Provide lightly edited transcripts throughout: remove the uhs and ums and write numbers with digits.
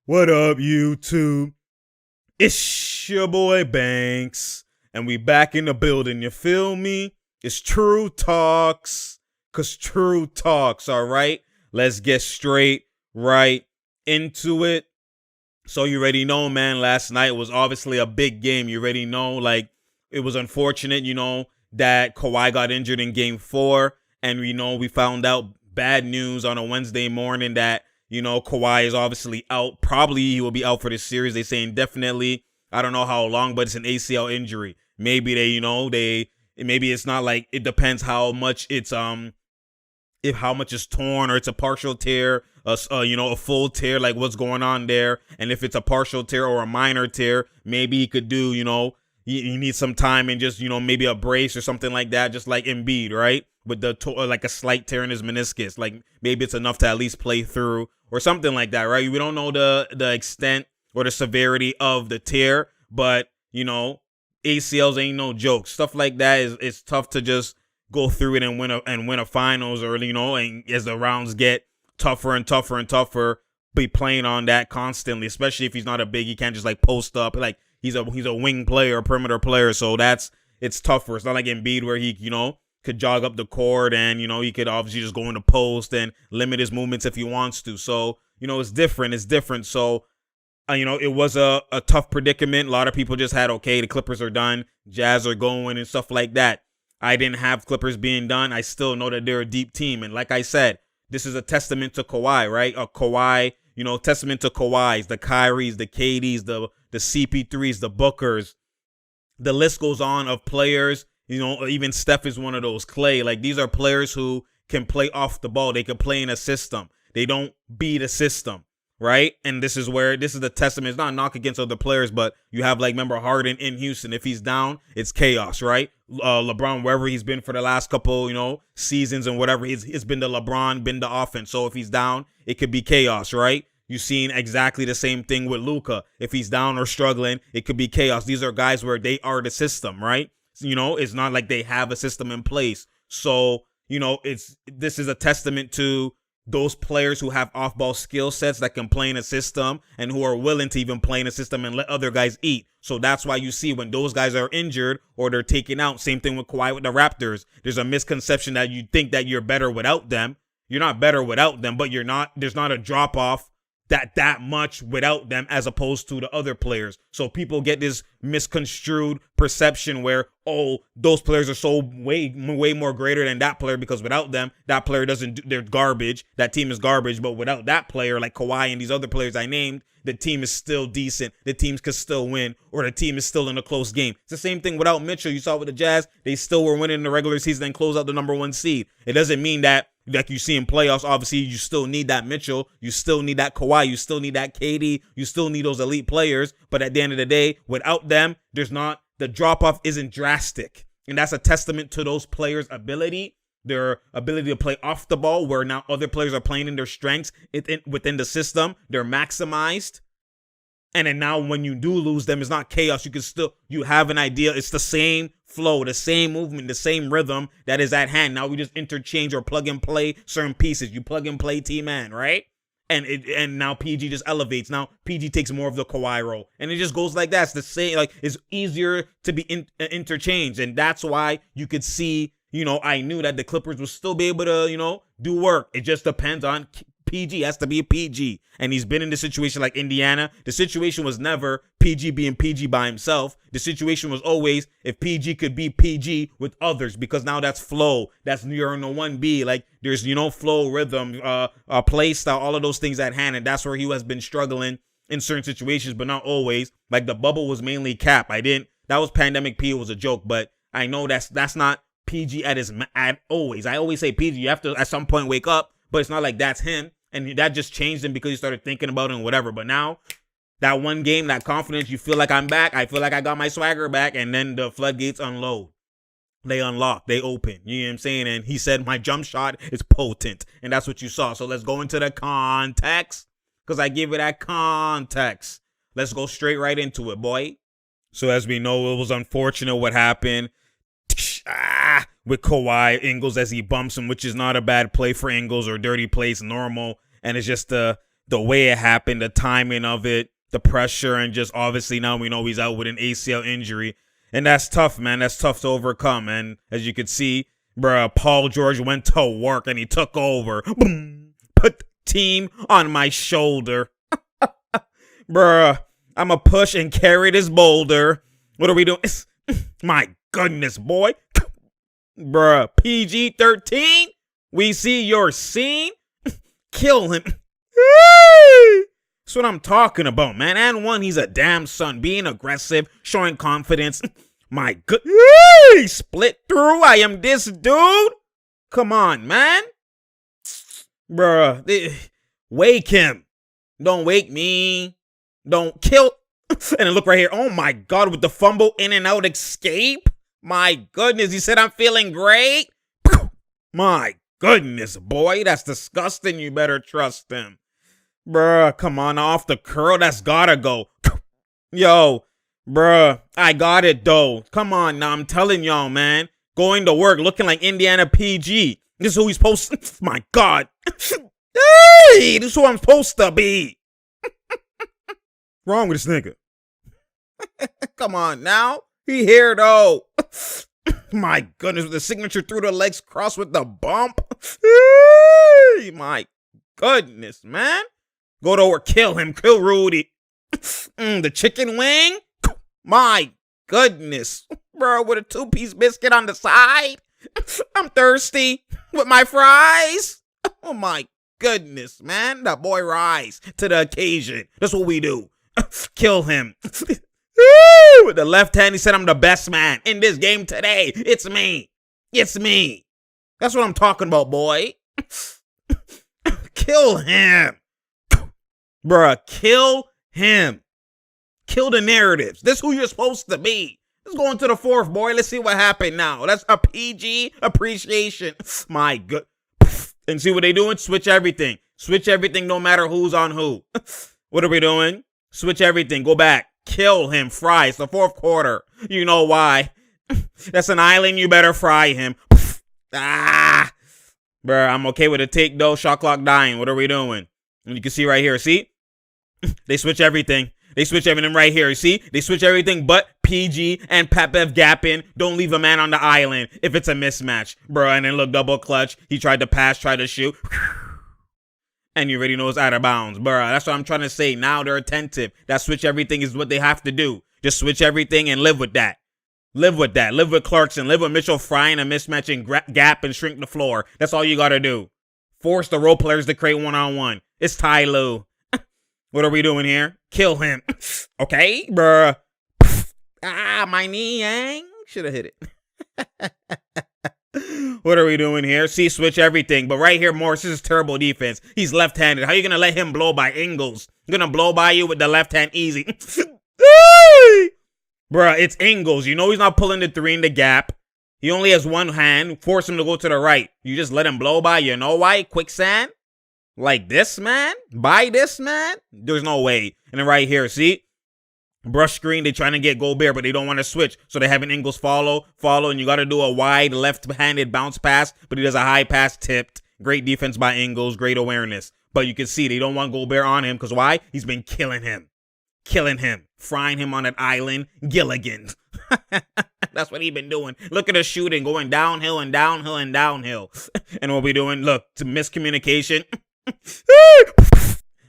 What up, YouTube? It's your boy Banks, and we back in the building, you feel me? It's True Talks, cause True Talks, alright? Let's get straight right into it. So you already know, man, last night was obviously a big game. You already know, like, it was unfortunate, that Kawhi got injured in game 4, and we found out bad news on a Wednesday morning that Kawhi is obviously out. Probably he will be out for this series. They say indefinitely. I don't know how long, but it's an ACL injury. Maybe maybe it's not like, it depends how much it's if how much is torn, or it's a partial tear, a full tear, like what's going on there. And if it's a partial tear or a minor tear, maybe he could do, he needs some time and just, maybe a brace or something like that, just like Embiid, right? With like a slight tear in his meniscus. Like maybe it's enough to at least play through or something like that, right? We don't know the extent or the severity of the tear, but, ACLs ain't no joke. Stuff like that is tough to just go through it and win a finals, or, and as the rounds get tougher and tougher and tougher, be playing on that constantly, especially if he's not a big, he can't just like post up. Like he's a wing player, a perimeter player. So it's tougher. It's not like Embiid where he, could jog up the court and, he could obviously just go in the post and limit his movements if he wants to. So, it's different. It's different. So, it was a tough predicament. A lot of people just had, okay, the Clippers are done, Jazz are going and stuff like that. I didn't have Clippers being done. I still know that they're a deep team. And like I said, this is a testament to Kawhi, right? Testament to Kawhi's, the Kyries, the KDs, the CP3s, the Bookers. The list goes on of players. Even Steph is one of those. Clay, like these are players who can play off the ball. They can play in a system. They don't beat a system, right? And this is the testament. It's not a knock against other players, but you have, like, remember Harden in Houston. If he's down, it's chaos, right? LeBron, wherever he's been for the last couple, seasons and whatever, it's been the LeBron, been the offense. So if he's down, it could be chaos, right? You've seen exactly the same thing with Luka. If he's down or struggling, it could be chaos. These are guys where they are the system, right? It's not like they have a system in place. So, this is a testament to those players who have off-ball skill sets that can play in a system and who are willing to even play in a system and let other guys eat. So that's why you see when those guys are injured or they're taken out, same thing with Kawhi with the Raptors. There's a misconception that you think that you're better without them. You're not better without them, but there's not a drop-off that much without them as opposed to the other players. So people get this misconstrued perception where, oh, those players are so way more greater than that player because without them, that player they're garbage. That team is garbage. But without that player, like Kawhi and these other players I named, the team is still decent. The teams could still win, or the team is still in a close game. It's the same thing without Mitchell. You saw with the Jazz, they still were winning the regular season and close out the number 1 seed. It doesn't mean that, like you see in playoffs, obviously you still need that Mitchell, you still need that Kawhi, you still need that KD, you still need those elite players. But at the end of the day, without them, the drop-off isn't drastic. And that's a testament to those players' ability, their ability to play off the ball, where now other players are playing in their strengths within the system. They're maximized. And then now when you do lose them, it's not chaos. You have an idea. It's the same flow, the same movement, the same rhythm that is at hand. Now we just interchange or plug and play certain pieces. You plug and play T-Man, right? And now PG just elevates. Now PG takes more of the Kawhi role. And it just goes like that. It's the same, like it's easier to be interchanged. And that's why you could see, I knew that the Clippers would still be able to, do work. It just depends on PG. Has to be a PG. And he's been in the situation like Indiana. The situation was never PG being PG by himself. The situation was always if PG could be PG with others, because now that's flow. That's you're in the 1B. Like there's, flow, rhythm, play style, all of those things at hand. And that's where he has been struggling in certain situations, but not always. Like the bubble was mainly Cap. That was pandemic P. It was a joke, but I know that's not PG at always. I always say PG, you have to at some point wake up, but it's not like that's him. And that just changed him because he started thinking about it and whatever. But now, that one game, that confidence, you feel like I'm back. I feel like I got my swagger back. And then the floodgates unload. They unlock. They open. You know what I'm saying? And he said, my jump shot is potent. And that's what you saw. So let's go into the context, because I give it that context. Let's go straight right into it, boy. So as we know, it was unfortunate what happened with Kawhi Ingles as he bumps him, which is not a bad play for Ingles or dirty play. It's normal. And it's just the the way it happened, the timing of it, the pressure, and just obviously now we know he's out with an ACL injury. And that's tough, man. That's tough to overcome. And as you can see, bruh, Paul George went to work and he took over. Boom. Put the team on my shoulder. Bruh, I'ma push and carry this boulder. What are we doing? My goodness, boy. Bruh, PG-13? We see your scene? Kill him. That's what I'm talking about, man. And one, he's a damn son. Being aggressive, showing confidence. My good. Split through. I am this dude. Come on, man. Bruh. Wake him. Don't wake me. Don't kill. And then look right here. Oh my God, with the fumble in and out escape. My goodness. He said, I'm feeling great. My goodness, boy. That's disgusting. You better trust him. Bruh, come on, off the curl. That's gotta go. Yo, bruh, I got it, though. Come on now, I'm telling y'all, man. Going to work, looking like Indiana PG. This is who he's supposed to... My God. Hey, this is who I'm supposed to be. Wrong with this nigga. Come on now. He here, though. My goodness, with the signature through the legs, cross with the bump. Hey, my goodness, man. Go to work, kill him, kill Rudy. The chicken wing? My goodness. Bro, with a 2-piece biscuit on the side? I'm thirsty with my fries. Oh my goodness, man. That boy rise to the occasion. That's what we do. Kill him. With the left hand, he said, I'm the best man in this game today. It's me. It's me. That's what I'm talking about, boy. Kill him. Bruh, kill him. Kill the narratives. This is who you're supposed to be. Let's go into the fourth, boy. Let's see what happened now. That's a PG appreciation. My good. And see what they doing? Switch everything. Switch everything no matter who's on who. What are we doing? Switch everything. Go back. Kill him. Fry. It's the fourth quarter. You know why. That's an island. You better fry him. Ah. Bruh, I'm okay with a take, though. Shot clock dying. What are we doing? And you can see right here, see? They switch everything. They switch everything right here, see? They switch everything but PG and Papev gapping. Don't leave a man on the island if it's a mismatch. Bro, and then look, double clutch. He tried to pass, tried to shoot. And you already know it's out of bounds. Bro, that's what I'm trying to say. Now they're attentive. That switch everything is what they have to do. Just switch everything and live with that. Live with that. Live with Clarkson. Live with Mitchell frying and mismatching gap and shrink the floor. That's all you got to do. Force the role players to create one-on-one. It's Ty Lue. What are we doing here? Kill him. Okay, bruh. Ah, my knee, yang. Should have hit it. What are we doing here? See, switch everything. But right here, Morris, this is terrible defense. He's left-handed. How are you going to let him blow by Ingles? Going to blow by you with the left hand easy. Bruh, it's Ingles. You know he's not pulling the three in the gap. He only has one hand. Force him to go to the right. You just let him blow by. You know why? Quicksand? Like this, man? By this, man? There's no way. And then right here, see? Brush screen. They're trying to get Gobert, but they don't want to switch. So they have an Ingles follow, and you got to do a wide left-handed bounce pass, but he does a high pass tipped. Great defense by Ingles. Great awareness. But you can see they don't want Gobert on him because why? He's been killing him. Killing him. Frying him on that island. Gilligan. That's what he's been doing. Look at the shooting. Going downhill and downhill and downhill. And what we doing? Look, to miscommunication.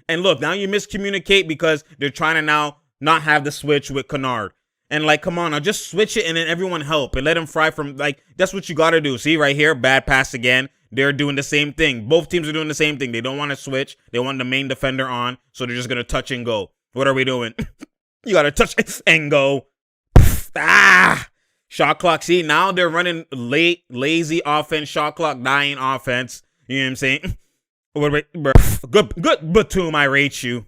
And look, now you miscommunicate because they're trying to now not have the switch with Kennard. And like, come on, now just switch it and then everyone help and let him fry from, like, that's what you got to do. See, right here, bad pass again. They're doing the same thing. Both teams are doing the same thing. They don't want to switch. They want the main defender on, so they're just going to touch and go. What are we doing? You got to touch and go. Shot clock. See, now they're running late, lazy offense, shot clock dying offense. You know what I'm saying? Good Batum, I rate you.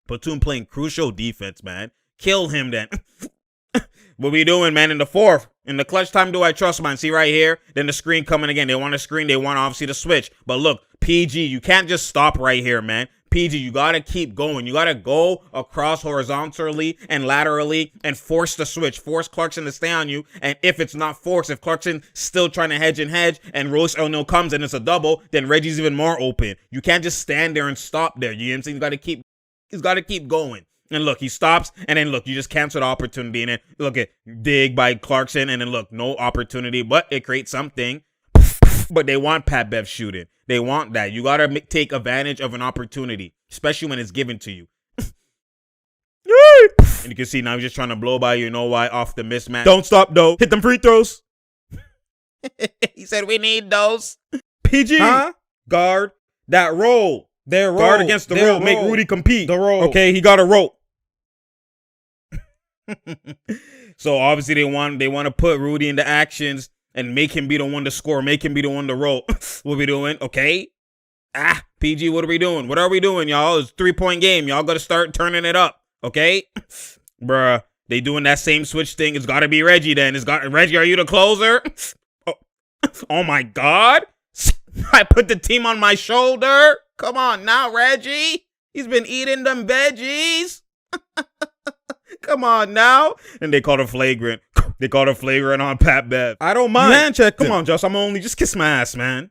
Batum playing crucial defense, man. Kill him then. What we doing, man, in the fourth? In the clutch time, do I trust, man? See right here? Then the screen coming again. They want a screen. They want, obviously, to switch. But look, PG, you can't just stop right here, man. PG, you gotta keep going. You gotta go across horizontally and laterally and force the switch. Force Clarkson to stay on you. And if it's not forced, if Clarkson's still trying to hedge and Royce O'Neal comes and it's a double, then Reggie's even more open. You can't just stand there and stop there. You know what I'm saying? He's gotta keep going. And look, he stops, and then look, you just cancel the opportunity, and then look at dig by Clarkson, and then look, no opportunity, but it creates something. But they want Pat Bev shooting. They want that. You gotta take advantage of an opportunity, especially when it's given to you. And you can see now he's just trying to blow by you. You know why? Off the mismatch. Don't stop, though. Hit them free throws. He said we need those. PG. Guard that roll. Their roll. Guard against the roll. Make Rudy compete. The roll. Okay, he got a roll. So obviously they want to put Rudy into actions and make him be the one to score, make him be the one to roll. What we doing? Okay. PG, what are we doing? What are we doing, y'all? It's a 3-point game. Y'all got to start turning it up. Okay? Bruh, they doing that same switch thing. It's got to be Reggie then. Reggie, are you the closer? Oh my God. I put the team on my shoulder. Come on now, Reggie. He's been eating them veggies. Come on now. And they called a flagrant. They called a flagrant on Pat Bev. I don't mind. Man, check. Come on, Josh. Just kiss my ass, man.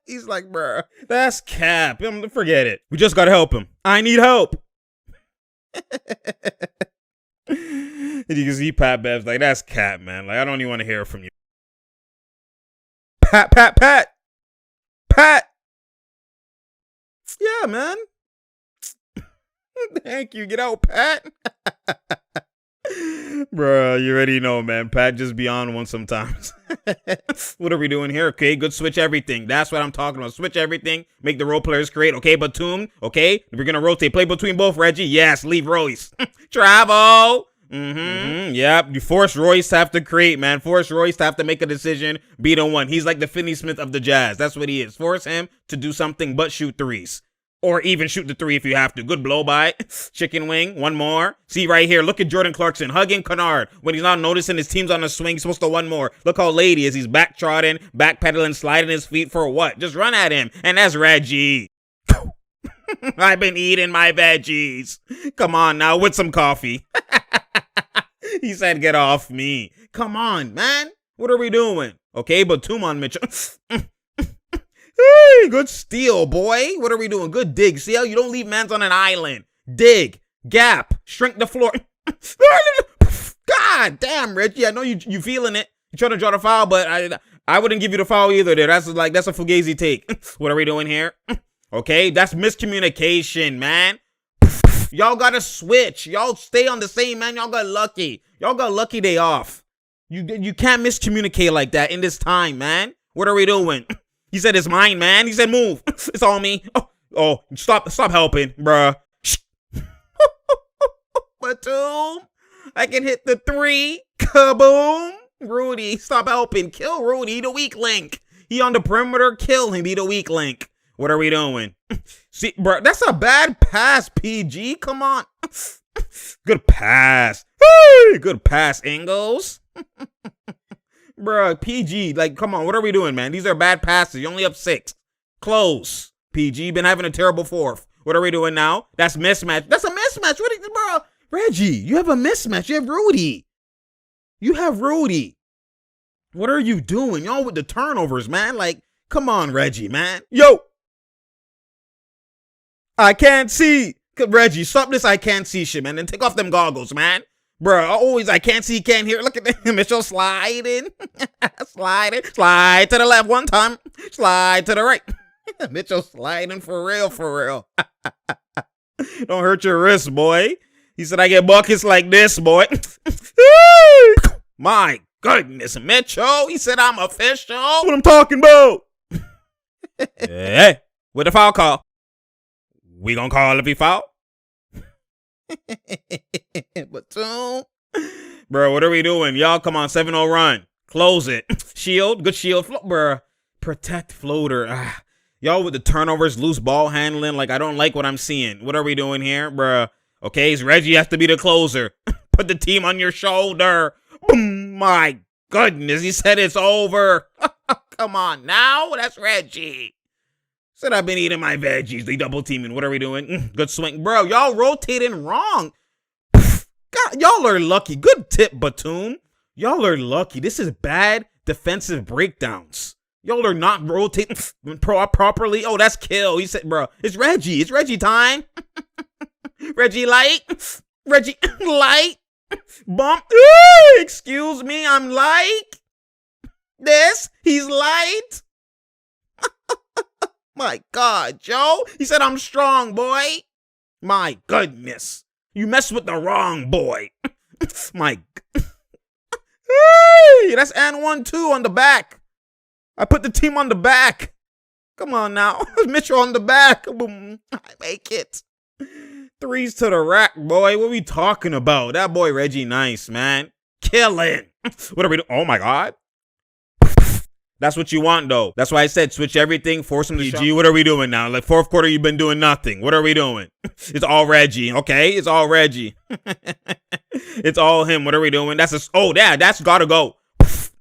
He's like, bruh, that's cap. Forget it. We just got to help him. I need help. And you can see Pat Bev's like, that's cap, man. Like, I don't even want to hear from you. Pat. Yeah, man. Thank you. Get out, Pat. Bruh, you already know, man. Pat just be on one sometimes. What are we doing here? Okay, good. Switch everything. That's what I'm talking about. Switch everything. Make the role players create. Okay, Batum. Okay, we're going to rotate. Play between both, Reggie. Yes, leave Royce. Travel. Yep. You force Royce to have to create, man. Force Royce to have to make a decision. Be the one. He's like the Finney Smith of the Jazz. That's what he is. Force him to do something but shoot threes. Or even shoot the three if you have to. Good blow by. Chicken wing. One more. See right here. Look at Jordan Clarkson hugging Kennard. When he's not noticing his team's on the swing, he's supposed to one more. Look how late he is. He's backtrotting, backpedaling, sliding his feet for what? Just run at him. And that's Reggie. I've been eating my veggies. Come on now with some coffee. He said, get off me. Come on, man. What are we doing? Okay, Batum on Mitchell. Hey, good steal, boy. What are we doing? Good dig. See how you don't leave mans on an island. Dig. Gap. Shrink the floor. God damn, Reggie. I know you feeling it. You're trying to draw the foul, but I wouldn't give you the foul either there. That's a Fugazi take. What are we doing here? Okay, that's miscommunication, man. Y'all gotta switch. Y'all stay on the same, man. Y'all got lucky. Y'all got lucky day off. You can't miscommunicate like that in this time, man. What are we doing? He said it's mine, man. He said move. It's all me. Oh, stop helping, bruh. Batum. I can hit the three. Kaboom. Rudy, stop helping. Kill Rudy, the weak link. He on the perimeter. Kill him. Be the weak link. What are we doing? See, bro, that's a bad pass, PG. Come on. Good pass. Hey, good pass, Ingles. Bro, PG, like, come on. What are we doing, man? These are bad passes. You're only up 6. Close. PG, been having a terrible fourth. What are we doing now? That's mismatch. That's a mismatch. What is, bro? Reggie, you have a mismatch. You have Rudy. What are you doing? Y'all with the turnovers, man. Like, come on, Reggie, man. Yo. I can't see. Reggie, stop this I can't see shit, man. Then take off them goggles, man. Bro, always I can't see, can't hear. Look at him. Mitchell sliding. Slide to the left one time. Slide to the right. Mitchell sliding for real. Don't hurt your wrist, boy. He said I get buckets like this, boy. My goodness, Mitchell. He said I'm official. That's what I'm talking about. Hey, with the foul call. We gonna call if he foul? Batum. Bro, what are we doing? Y'all, come on, 7-0 run. Close it. Shield, good shield. Bro, protect floater. Y'all with the turnovers, loose ball handling. Like, I don't like what I'm seeing. What are we doing here, bro? Okay, Reggie has to be the closer. Put the team on your shoulder. Boom, my goodness, he said it's over. Come on now. That's Reggie. Said I've been eating my veggies. They double teaming. What are we doing? Good swing. Bro, y'all rotating wrong. God, y'all are lucky. Good tip, Batum. Y'all are lucky. This is bad defensive breakdowns. Y'all are not rotating properly. Oh, that's kill. He said, bro, it's Reggie. It's Reggie time. Reggie light. Reggie light. Bump. Excuse me, I'm like this. He's light. My God, Joe. He said I'm strong, boy. My goodness. You messed with the wrong boy. My. Hey, that's and 1-2 on the back. I put the team on the back. Come on now. Mitchell on the back. Boom. I make it. Threes to the rack, boy. What are we talking about? That boy Reggie nice, man. Killing. What are we doing? Oh, my God. That's what you want, though. That's why I said switch everything, force him to PG. What are we doing now? Like, fourth quarter, you've been doing nothing. What are we doing? It's all Reggie, okay? It's all Reggie. It's all him. What are we doing? That's gotta go.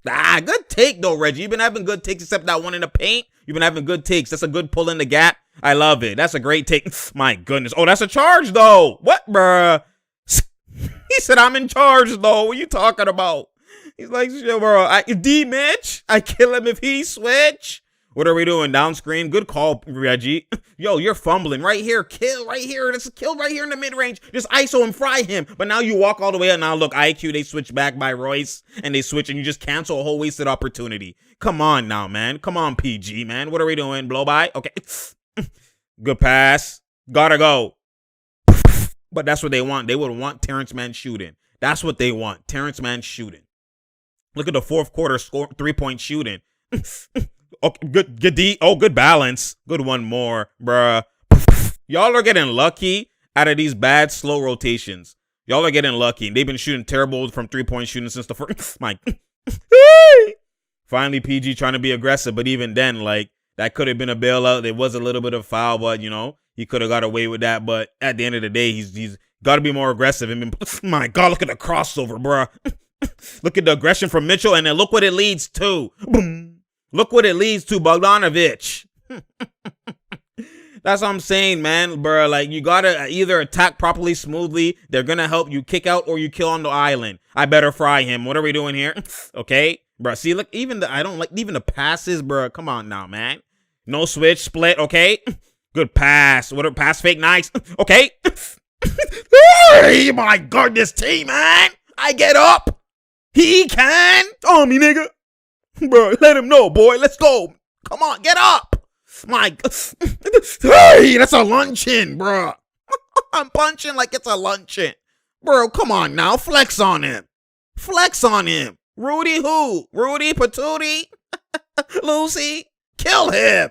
Good take, though, Reggie. You've been having good takes, except that one in the paint. You've been having good takes. That's a good pull in the gap. I love it. That's a great take. My goodness. Oh, that's a charge, though. What, bruh? He said, I'm in charge, though. What are you talking about? He's like, yo, bro, D-Mitch, I kill him if he switch. What are we doing? Down screen. Good call, Reggie. Yo, you're fumbling right here. Kill right here. That's a kill right here in the mid-range. Just ISO and fry him. But now you walk all the way out. Now, look, IQ, they switch back by Royce, and they switch, and you just cancel a whole wasted opportunity. Come on now, man. Come on, PG, man. What are we doing? Blow by? Okay. Good pass. Gotta go. But that's what they want. They would want Terrence Mann shooting. That's what they want. Terrence Mann shooting. Look at the fourth quarter score, 3-point shooting. Okay, good D. Oh, good balance. Good one more, bruh. Y'all are getting lucky out of these bad, slow rotations. Y'all are getting lucky. They've been shooting terrible from 3-point shooting since the first. Finally, PG trying to be aggressive, but even then, like, that could have been a bailout. There was a little bit of foul, but, you know, he could have got away with that. But at the end of the day, he's got to be more aggressive. My God, look at the crossover, bruh. Look at the aggression from Mitchell, and then look what it leads to. Boom. Look what it leads to, Bogdanovich. That's what I'm saying, man, bro. Like, you gotta either attack properly, smoothly. They're gonna help you kick out, or you kill on the island. I better fry him. What are we doing here? Okay, bro. See, look, I don't like even the passes, bro. Come on now, man. No switch, split. Okay, good pass. What a pass fake, nice. Okay. Hey, my God, this team, man. I get up. He can. Oh, me, nigga. Bro, let him know, boy. Let's go. Come on, get up. My, hey, that's a luncheon, bro. I'm punching like it's a luncheon. Bro, come on now. Flex on him. Flex on him. Rudy who? Rudy Patootie? Lucy? Kill him.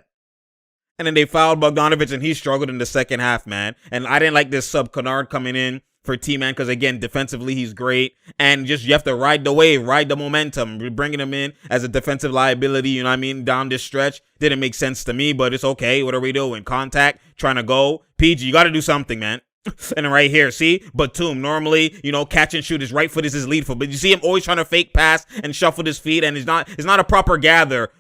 And then they fouled Bogdanovich, and he struggled in the second half, man. And I didn't like this sub Kennard coming in for T-Man, because again, defensively he's great, and just you have to ride the wave, ride the momentum. Bringing him in as a defensive liability, you know what I mean, down this stretch didn't make sense to me, but it's okay. What are we doing? Contact, trying to go. PG, you got to do something, man. And then right here, see, Batum normally, you know, catch and shoot. His right foot is his lead foot, but you see him always trying to fake pass and shuffle his feet, and it's not a proper gather.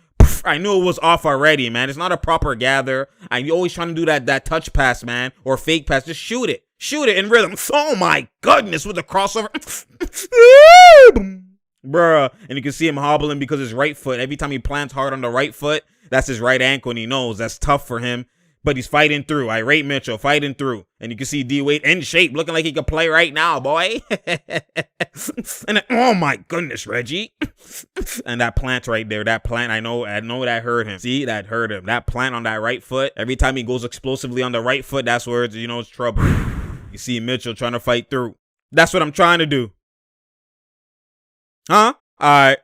I knew it was off already, man. It's not a proper gather. I'm always trying to do that touch pass, man, or fake pass. Just shoot it. Shoot it in rhythm. Oh, my goodness, with the crossover. Bruh. And you can see him hobbling because his right foot, every time he plants hard on the right foot, that's his right ankle, and he knows that's tough for him. But he's fighting through. Irate Mitchell fighting through. And you can see D-Wade in shape, looking like he could play right now, boy. And then, oh, my goodness, Reggie. And that plant right there, that plant, I know that hurt him. See, that hurt him. That plant on that right foot, every time he goes explosively on the right foot, that's where it's, you know, it's trouble. You see Mitchell trying to fight through. That's what I'm trying to do. Huh? All right.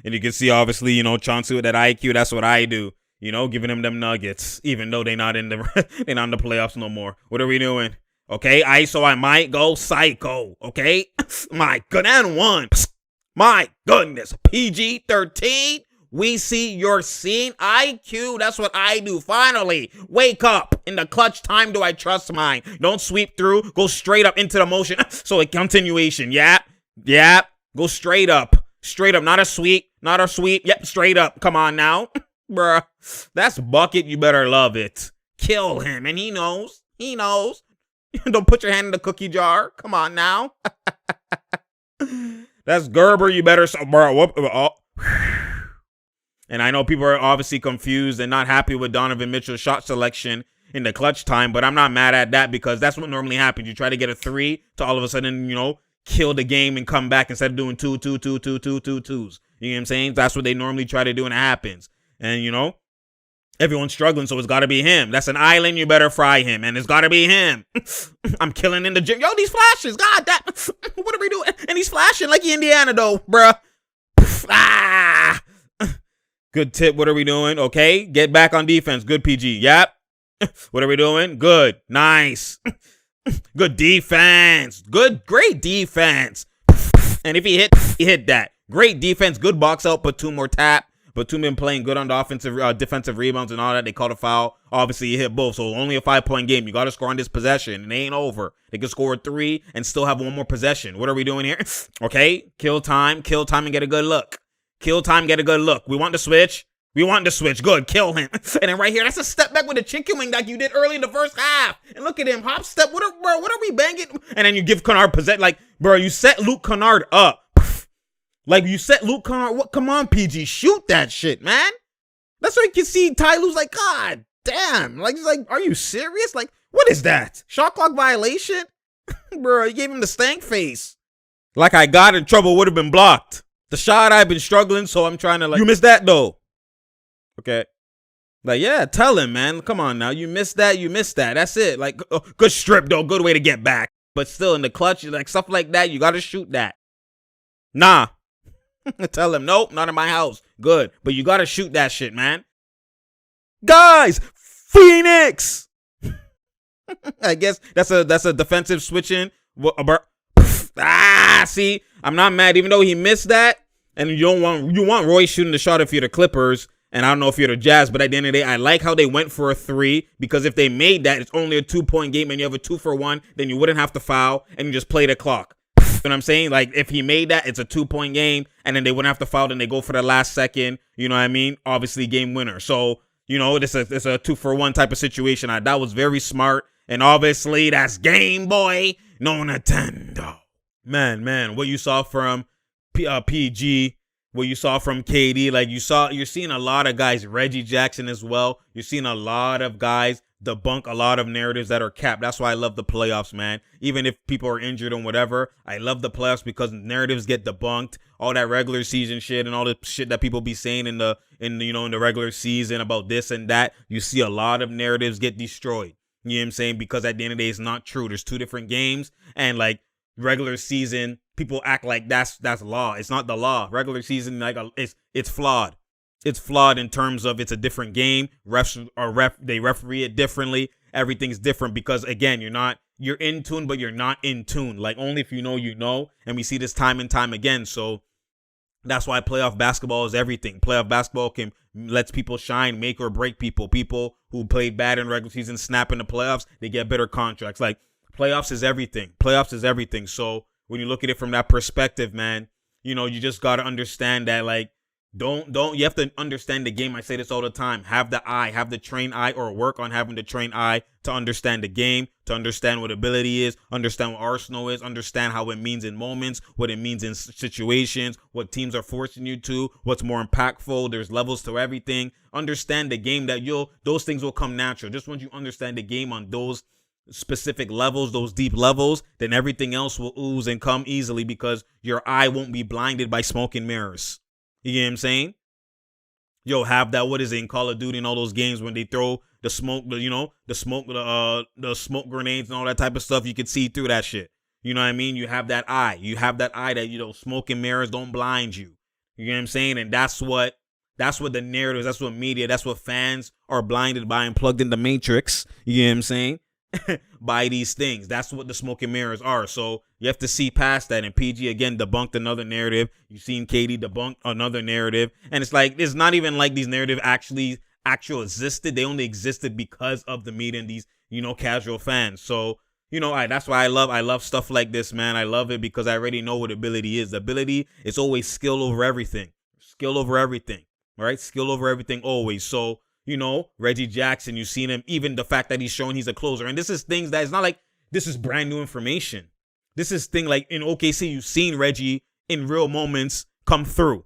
And you can see, obviously, you know, Chauncey with that IQ, that's what I do. You know, giving them nuggets, even though they're not in the playoffs no more. What are we doing? Okay, ISO, I might go psycho. Okay, my good and one. My goodness, PG-13. We see your scene. IQ, that's what I do. Finally, wake up. In the clutch time, do I trust mine? Don't sweep through. Go straight up into the motion. So a continuation. Yeah. Go straight up. Straight up. Not a sweep. Not a sweep. Yep, straight up. Come on now. Bruh. That's bucket. You better love it. Kill him. And he knows. He knows. Don't put your hand in the cookie jar. Come on now. That's Gerber. You better. Bro. And I know people are obviously confused and not happy with Donovan Mitchell's shot selection in the clutch time, but I'm not mad at that because that's what normally happens. You try to get a 3 to all of a sudden, kill the game and come back instead of doing 2 2 2 2 2 2 2s. You know what I'm saying? That's what they normally try to do and it happens. And everyone's struggling, so it's got to be him. That's an island. You better fry him, and it's got to be him. I'm killing in the gym. Yo, these flashes. God, what are we doing? And he's flashing like Indiana, though, bruh. Good tip. What are we doing? Okay, get back on defense. Good PG. Yep. What are we doing? Good. Nice. Good defense. Great defense. And if he hit that. Great defense. Good box out. Batum or tap. Batum been playing good on the offensive, defensive rebounds and all that. They called a foul. Obviously, he hit both. So only a 5-point game. You got to score on this possession. It ain't over. They can score 3 and still have one more possession. What are we doing here? Okay. Kill time and get a good look. Kill time, get a good look. We want the switch. Good. Kill him. And then right here, that's a step back with a chicken wing like you did early in the first half. And look at him. Hop step. What are we banging? And then you give Kennard possession. Like, bro, you set Luke Kennard up. Like, you set Luke Kennard. What? Come on, PG. Shoot that shit, man. That's why you can see Ty Lue's like, God damn. Like, he's like, are you serious? Like, what is that? Shot clock violation? Bro, you gave him the stank face. Like I got in trouble, would have been blocked. The shot I've been struggling, so I'm trying to you missed that though. Okay. Like, yeah, tell him, man. Come on now. You missed that. That's it. Like, good strip though. Good way to get back. But still in the clutch, like stuff like that, you got to shoot that. Nah. Tell him, nope, not in my house. Good. But you got to shoot that shit, man. Guys, Phoenix. I guess that's a defensive switching. See, I'm not mad, even though he missed that. And you want Roy shooting the shot if you're the Clippers, and I don't know if you're the Jazz, but at the end of the day, I like how they went for a 3, because if they made that, it's only a 2-point game, and you have a 2-for-1, then you wouldn't have to foul, and you just play the clock. You know what I'm saying? Like, if he made that, it's a 2-point game, and then they wouldn't have to foul, then they go for the last second, you know what I mean? Obviously, game winner. So, it's a 2-for-1 type of situation. That was very smart, and obviously, that's Game Boy, no Nintendo. Man, what you saw from PG, what you saw from KD, like you're seeing a lot of guys, Reggie Jackson as well. You're seeing a lot of guys debunk a lot of narratives that are capped. That's why I love the playoffs, man. Even if people are injured and whatever, I love the playoffs because narratives get debunked. All that regular season shit and all the shit that people be saying in the regular season about this and that, you see a lot of narratives get destroyed. You know what I'm saying? Because at the end of the day, it's not true. There's 2 different games, and like regular season, people act like that's law. It's not the law. Regular season, it's flawed. It's flawed in terms of it's a different game. They referee it differently. Everything's different because, again, you're in tune, but you're not in tune. Like, only if you know, and we see this time and time again. So that's why playoff basketball is everything. Playoff basketball lets people shine, make or break people. People who played bad in regular season snap in the playoffs, they get better contracts. Like, playoffs is everything. So when you look at it from that perspective, man, you just got to understand that, like, you have to understand the game. I say this all the time. Have the trained eye, or work on having the trained eye to understand the game, to understand what ability is, understand what Arsenal is, understand how it means in moments, what it means in situations, what teams are forcing you to, what's more impactful. There's levels to everything. Understand the game those things will come natural. Just once you understand the game on those specific levels, those deep levels, then everything else will ooze and come easily because your eye won't be blinded by smoke and mirrors. You get what I'm saying? Have that, what is it, in Call of Duty and all those games when they throw the smoke, the smoke grenades and all that type of stuff, you can see through that shit. You know what I mean? You have that eye. That, smoke and mirrors don't blind you. You know what I'm saying? And that's what the narratives, that's what media, that's what fans are blinded by and plugged in the matrix. You know what I'm saying? By these things. That's what the smoke and mirrors are. So you have to see past that. And PG again debunked another narrative. You've seen KD debunk another narrative. And it's not even like these narratives actually existed. They only existed because of the media and these, casual fans. So, that's why I love stuff like this, man. I love it because I already know what ability is. The ability is always skill over everything. Skill over everything, right? Skill over everything always. So, Reggie Jackson, you've seen him, even the fact that he's showing he's a closer. And this is things that it's not like this is brand new information. This is thing like in OKC, you've seen Reggie in real moments come through.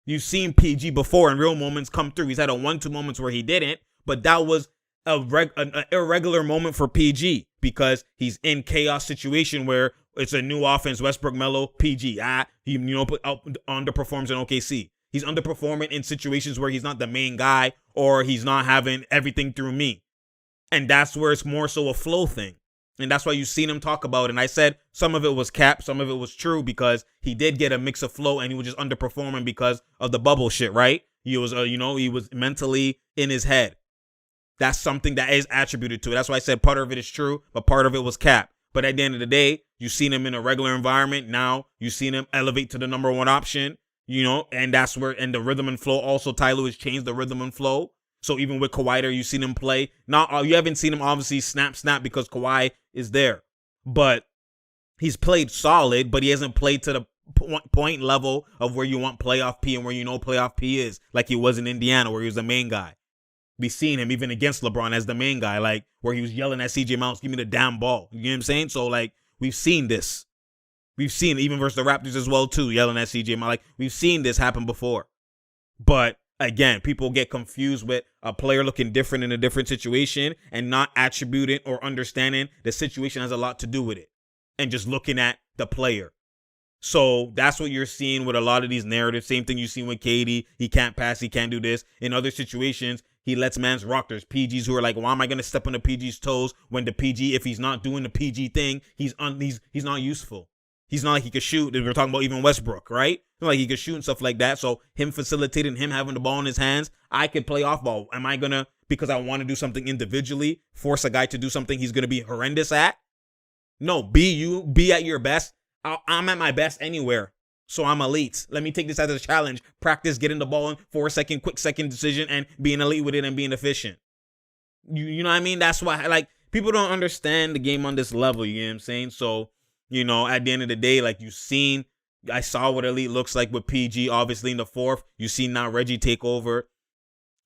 You've seen PG before in real moments come through. He's had a 1-2 moments where he didn't, but that was an irregular moment for PG because he's in chaos situation where it's a new offense. Westbrook, Melo, PG. He underperforms in OKC. He's underperforming in situations where he's not the main guy or he's not having everything through me. And that's where it's more so a flow thing. And that's why you've seen him talk about it. And I said some of it was cap, some of it was true because he did get a mix of flow and he was just underperforming because of the bubble shit, right? He was, he was mentally in his head. That's something that is attributed to it. That's why I said part of it is true, but part of it was cap. But at the end of the day, you've seen him in a regular environment. Now you've seen him elevate to the number one option, and that's where, and the rhythm and flow also, Ty Lue has changed the rhythm and flow. So even with Kawhi there, you've seen him play. Now, you haven't seen him obviously snap because Kawhi is there. But he's played solid, but he hasn't played to the point level of where you want playoff P and where playoff P is, like he was in Indiana where he was the main guy. We've seen him even against LeBron as the main guy, like where he was yelling at CJ Mounts, give me the damn ball. You know what I'm saying? So, like, we've seen this. We've seen it even versus the Raptors as well, too, yelling at CJ Mounts. Like, we've seen this happen before. But again, people get confused with a player looking different in a different situation and not attributing or understanding the situation has a lot to do with it and just looking at the player. So that's what you're seeing with a lot of these narratives. Same thing you've seen with KD. He can't pass. He can't do this. In other situations, he lets mans rock. There's PGs who are like, why am I going to step on the PG's toes when the PG, if he's not doing the PG thing, he's not useful. He's not like he could shoot. We're talking about even Westbrook, right? Like he could shoot and stuff like that. So him facilitating, him having the ball in his hands, I could play off ball. Am I going to, because I want to do something individually, force a guy to do something he's going to be horrendous at? No, be at your best. I'm at my best anywhere. So I'm elite. Let me take this as a challenge. Practice getting the ball in for a second, quick second decision and being elite with it and being efficient. You know what I mean? That's why, like, people don't understand the game on this level. You know what I'm saying? So, at the end of the day, like I saw what elite looks like with PG, obviously in the fourth. You see now Reggie take over.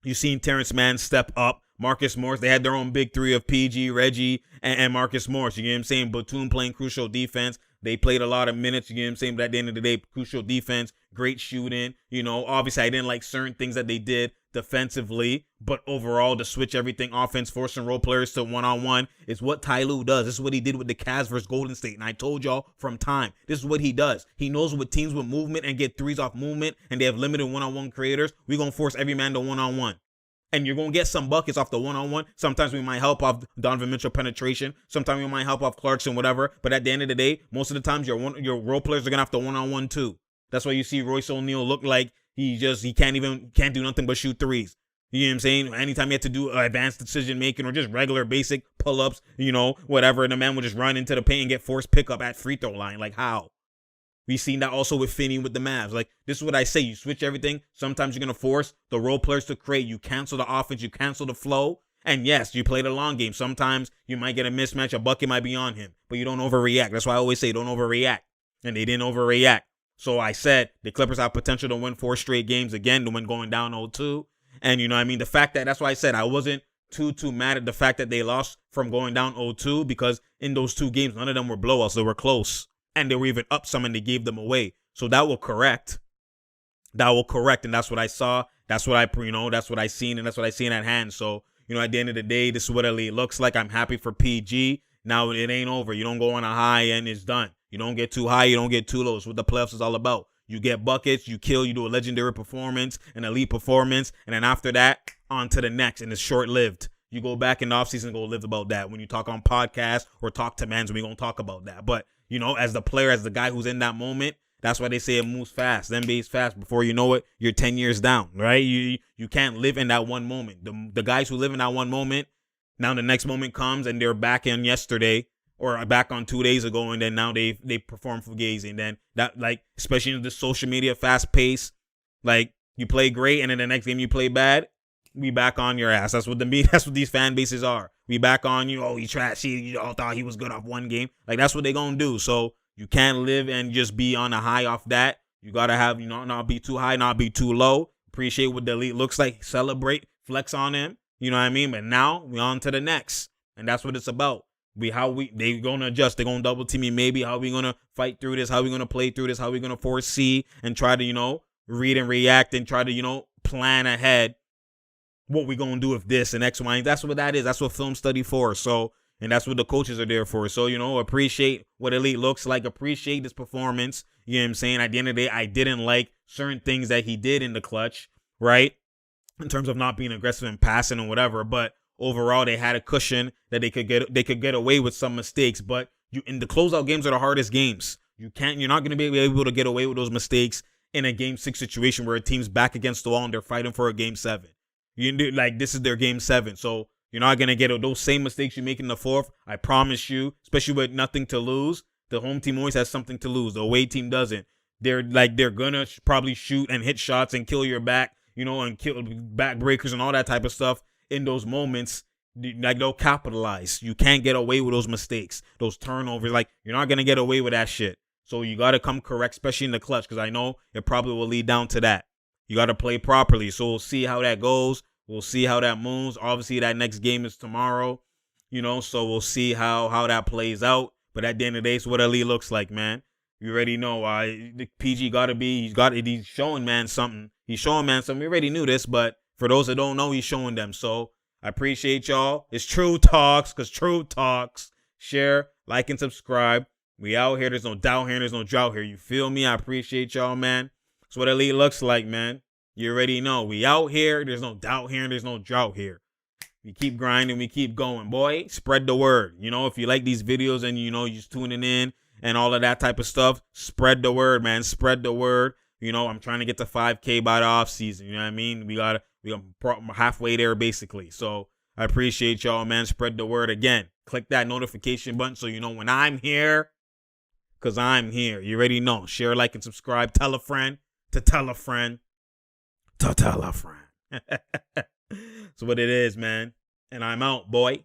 You seen Terrence Mann step up. Marcus Morris, they had their own big three of PG, Reggie, and Marcus Morris. You know what I'm saying? Batum playing crucial defense. They played a lot of minutes, you know what I'm saying? But at the end of the day, crucial defense, great shooting. Obviously I didn't like certain things that they did defensively, but overall to switch everything offense, forcing role players to one-on-one is what Ty Lue does. This is what he did with the Cavs versus Golden State. And I told y'all from time, this is what he does. He knows with teams with movement and get threes off movement and they have limited one-on-one creators, we're going to force every man to one-on-one. And you're going to get some buckets off the one-on-one. Sometimes we might help off Donovan Mitchell penetration. Sometimes we might help off Clarkson, whatever. But at the end of the day, most of the times your role players are going to have to one-on-one too. That's why you see Royce O'Neal look like he can't do nothing but shoot threes. You know what I'm saying? Anytime you have to do advanced decision making or just regular basic pull-ups, whatever, and the man will just run into the paint and get forced pickup at free throw line. Like how? We've seen that also with Finney with the Mavs. Like, this is what I say. You switch everything. Sometimes you're going to force the role players to create. You cancel the offense. You cancel the flow. And yes, you play the long game. Sometimes you might get a mismatch. A bucket might be on him. But you don't overreact. That's why I always say don't overreact. And they didn't overreact. So I said the Clippers have potential to win 4 straight games again when going down 0-2. And the fact that's why I said I wasn't too mad at the fact that they lost from going down 0-2 because in those 2 games, none of them were blowouts. They were close. And they were even up some and they gave them away. So that will correct. And that's what I saw. That's what that's what I seen. And that's what I seen at hand. So, at the end of the day, this is what elite looks like. I'm happy for PG. Now it ain't over. You don't go on a high and it's done. You don't get too high. You don't get too low. It's what the playoffs is all about. You get buckets. You kill. You do a legendary performance, an elite performance. And then after that, on to the next. And it's short-lived. You go back in the offseason and go live about that. When you talk on podcasts or talk to mans, we're going to talk about that. But as the player, as the guy who's in that moment, that's why they say it moves fast. The NBA is fast. Before you know it, you're 10 years down, right? You can't live in that one moment. The guys who live in that one moment, now the next moment comes and they're back in yesterday or back on 2 days ago, and then now they perform fugazi. And then that, like, especially in the social media fast pace, like you play great and then the next game you play bad, we back on your ass. That's what these fan bases are. We back on you. Oh, he trash. You all thought he was good off one game. Like, that's what they gonna do. So you can't live and just be on a high off that. You gotta have, not be too high, not be too low. Appreciate what the elite looks like. Celebrate, flex on him. You know what I mean? But now we on to the next. And that's what it's about. They gonna adjust. They're gonna double team me. Maybe how we gonna fight through this, how we gonna play through this, how we gonna foresee and try to, read and react and try to, plan ahead what we gonna do with this and X, Y, and that's what that is. That's what film study for. So, and that's what the coaches are there for. So, appreciate what elite looks like. Appreciate this performance. You know what I'm saying? At the end of the day, I didn't like certain things that he did in the clutch, right? In terms of not being aggressive and passing and whatever. But overall, they had a cushion that they could get away with some mistakes. But in the closeout games are the hardest games. You're not going to be able to get away with those mistakes in a game 6 situation where a team's back against the wall and they're fighting for a game 7. This is their game 7. So you're not going to get those same mistakes you make in the 4th. I promise you, especially with nothing to lose. The home team always has something to lose. The away team doesn't. They're going to probably shoot and hit shots and kill your back, and kill backbreakers and all that type of stuff in those moments. They'll capitalize. You can't get away with those mistakes, those turnovers. You're not going to get away with that shit. So you got to come correct, especially in the clutch, because I know it probably will lead down to that. You got to play properly. So we'll see how that goes. We'll see how that moves. Obviously, that next game is tomorrow, so we'll see how that plays out. But at the end of the day, it's what elite looks like, man. You already know. The PG he's showing man something. He's showing man something. We already knew this, but for those that don't know, he's showing them. So I appreciate y'all. It's True Talks, because True Talks. Share, like, and subscribe. We out here. There's no doubt here. There's no drought here. You feel me? I appreciate y'all, man. That's what elite looks like, man. You already know. We out here. There's no doubt here. There's no drought here. We keep grinding. We keep going, boy. Spread the word. If you like these videos and, you're just tuning in and all of that type of stuff, spread the word, man. Spread the word. I'm trying to get to 5K by the off season. You know what I mean? We're halfway there, basically. So I appreciate y'all, man. Spread the word. Again, click that notification button so you know when I'm here, because I'm here. You already know. Share, like, and subscribe. Tell a friend to tell a friend to tell a friend. That's what it is, man. And I'm out, boy.